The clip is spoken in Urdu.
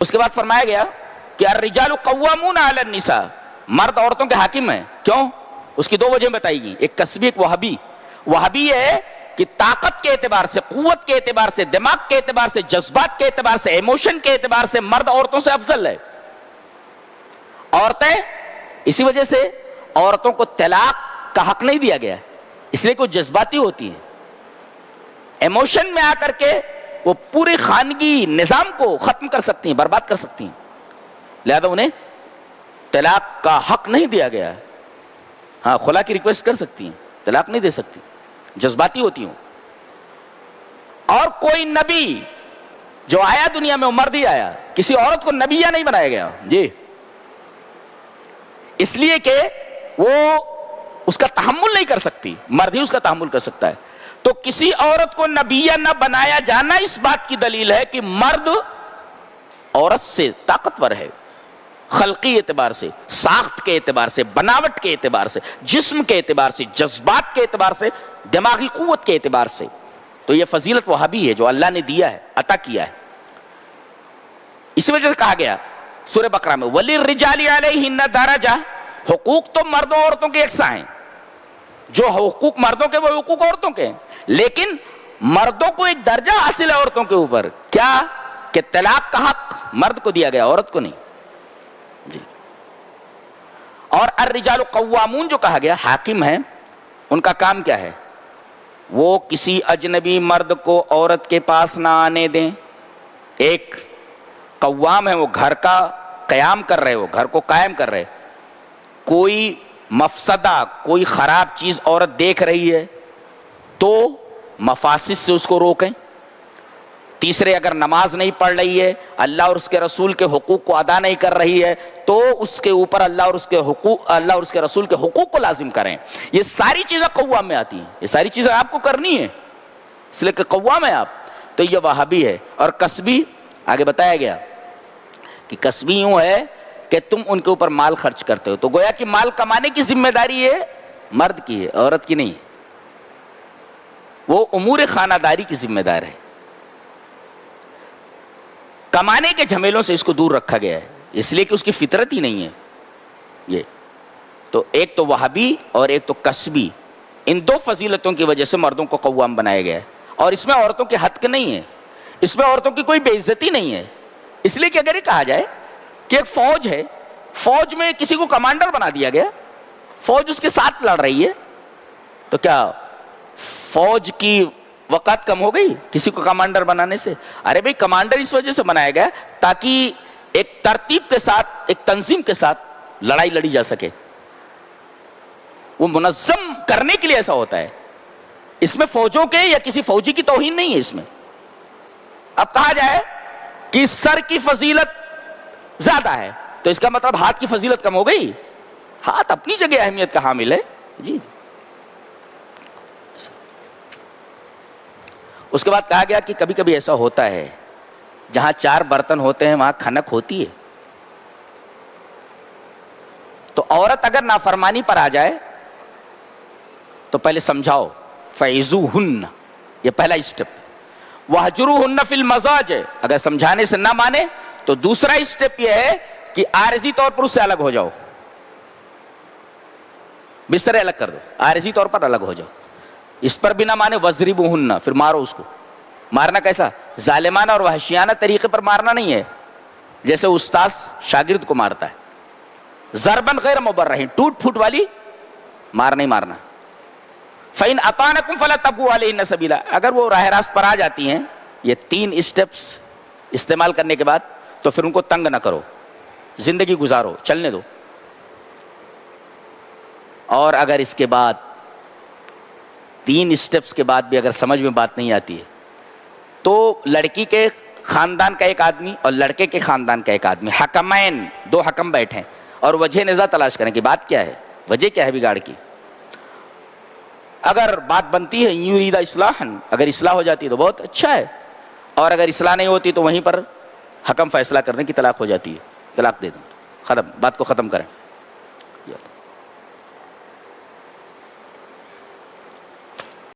اس کے بعد فرمایا گیا کہ الرجال قوامون علی النساء، مرد عورتوں کے حاکم ہیں. کیوں؟ اس کی دو وجہ بتائی گئی، ایک کسبی ایک وہابی. وہابی ہے کہ طاقت کے اعتبار سے، قوت کے اعتبار سے، دماغ کے اعتبار سے، جذبات کے اعتبار سے، ایموشن کے اعتبار سے مرد عورتوں سے افضل ہے. عورتیں اسی وجہ سے عورتوں کو طلاق کا حق نہیں دیا گیا، اس لیے کہ وہ جذباتی ہوتی ہیں، ایموشن میں آ کر کے وہ پوری خانگی نظام کو ختم کر سکتی ہیں، برباد کر سکتی ہیں. لہذا انہیں طلاق کا حق نہیں دیا گیا. ہاں خلا کی ریکویسٹ کر سکتی ہیں، طلاق نہیں دے سکتی، جذباتی ہوتی ہوں. اور کوئی نبی جو آیا دنیا میں وہ مرد ہی آیا، کسی عورت کو نبیہ نہیں بنایا گیا جی، اس لیے کہ وہ اس کا تحمل نہیں کر سکتی، مرد ہی اس کا تحمل کر سکتا ہے. تو کسی عورت کو نبیہ نہ بنایا جانا اس بات کی دلیل ہے کہ مرد عورت سے طاقتور ہے، خلقی اعتبار سے، ساخت کے اعتبار سے، بناوٹ کے اعتبار سے، جسم کے اعتبار سے، جذبات کے اعتبار سے، دماغی قوت کے اعتبار سے. تو یہ فضیلت وہابی ہے جو اللہ نے دیا ہے، عطا کیا ہے. اسی وجہ سے کہا گیا سورہ بقرہ میں وَلِلرِّجَالِ عَلَيْهِنَّ دَرَجَةٌ، حقوق تو مردوں عورتوں کے یکساں ہیں. جو حقوق مردوں کے وہ حقوق عورتوں کے ہیں، لیکن مردوں کو ایک درجہ حاصل ہے عورتوں کے اوپر. کیا؟ کہ طلاق کا حق مرد کو دیا گیا، عورت کو نہیں جی. اور الرجال قوامون جو کہا گیا، حاکم ہیں، ان کا کام کیا ہے؟ وہ کسی اجنبی مرد کو عورت کے پاس نہ آنے دیں. ایک قوام ہے، وہ گھر کا قیام کر رہے، وہ گھر کو قائم کر رہے. کوئی مفسدہ، کوئی خراب چیز عورت دیکھ رہی ہے تو مفاسد سے اس کو روکیں. تیسرے، اگر نماز نہیں پڑھ رہی ہے، اللہ اور اس کے رسول کے حقوق کو ادا نہیں کر رہی ہے تو اس کے اوپر اللہ اور اس کے رسول کے حقوق کو لازم کریں. یہ ساری چیزیں قوام میں آتی ہیں، یہ ساری چیزیں آپ کو کرنی ہے، اس لیے کہ قوام ہے آپ. تو یہ وہابی ہے. اور کسبی آگے بتایا گیا کہ کسبی یوں ہے کہ تم ان کے اوپر مال خرچ کرتے ہو، تو گویا کہ مال کمانے کی ذمہ داری ہے مرد کی ہے، عورت کی نہیں ہے. وہ امور خانہ داری کی ذمہ دار ہے. کمانے کے جھمیلوں سے اس کو دور رکھا گیا ہے، اس لیے کہ اس کی فطرت ہی نہیں ہے یہ. تو ایک تو وہابی اور ایک تو کسبی، ان دو فضیلتوں کی وجہ سے مردوں کو قوام بنایا گیا ہے. اور اس میں عورتوں کے حق نہیں ہے، اس میں عورتوں کی کوئی بے عزتی نہیں ہے. اس لیے کہ اگر یہ کہا جائے کہ ایک فوج ہے، فوج میں کسی کو کمانڈر بنا دیا گیا، فوج اس کے ساتھ لڑ رہی ہے، تو کیا فوج کی وقت کم ہو گئی کسی کو کمانڈر بنانے سے؟ ارے بھئی کمانڈر اس وجہ سے بنایا گیا تاکہ ایک ترتیب کے ساتھ، ایک تنظیم کے ساتھ لڑائی لڑی جا سکے. وہ منظم کرنے کے لیے ایسا ہوتا ہے. اس میں فوجوں کے یا کسی فوجی کی توہین نہیں ہے اس میں. اب کہا جائے کہ سر کی فضیلت زیادہ ہے تو اس کا مطلب ہاتھ کی فضیلت کم ہو گئی؟ ہاتھ اپنی جگہ اہمیت کا حامل ہے جی. اس کے بعد کہا گیا کہ کبھی کبھی ایسا ہوتا ہے جہاں 4 برتن ہوتے ہیں وہاں کھنک ہوتی ہے. تو عورت اگر نافرمانی پر آ جائے تو پہلے سمجھاؤ، فَعِظُوهُنَّ، یہ پہلا اسٹیپ. وَاهْجُرُوهُنَّ فِي الْمَضَاجِعِ، اگر سمجھانے سے نہ مانے تو دوسرا اسٹیپ یہ ہے کہ عارضی طور پر اس سے الگ ہو جاؤ، بستر الگ کر دو، عارضی طور پر الگ ہو جاؤ. اس پر بھی نہ مانے وَاضْرِبُوهُنَّ، پھر مارو اس کو. مارنا کیسا؟ ظالمانہ اور وحشیانہ طریقے پر مارنا نہیں ہے جیسے استاذ شاگرد کو مارتا ہے. ضرباً غیر مبرح، ٹوٹ پھوٹ والی مار نہیں مارنا. فَإِنْ أَطَاعْنَكُمْ فَلَا تَبْغُوا عَلَيْهِنَّ سَبِيلًا، اگر وہ راہ راست پر آ جاتی ہیں، یہ 3 اسٹیپس استعمال کرنے کے بعد، تو پھر ان کو تنگ نہ کرو، زندگی گزارو، چلنے دو. اور اگر اس کے بعد 3 اسٹیپس کے بعد بھی اگر سمجھ میں بات نہیں آتی ہے تو لڑکی کے خاندان کا ایک آدمی اور لڑکے کے خاندان کا ایک آدمی، حکمین، 2 حکم بیٹھیں اور وجہ نزاع تلاش کریں کہ بات کیا ہے، وجہ کیا ہے بگاڑ کی. اگر بات بنتی ہے یرید اصلاحا، اگر اصلاح ہو جاتی ہے تو بہت اچھا ہے، اور اگر اصلاح نہیں ہوتی تو وہیں پر حکم فیصلہ کرنے کی طلاق ہو جاتی ہے، طلاق دے دیں، ختم، بات کو ختم کریں.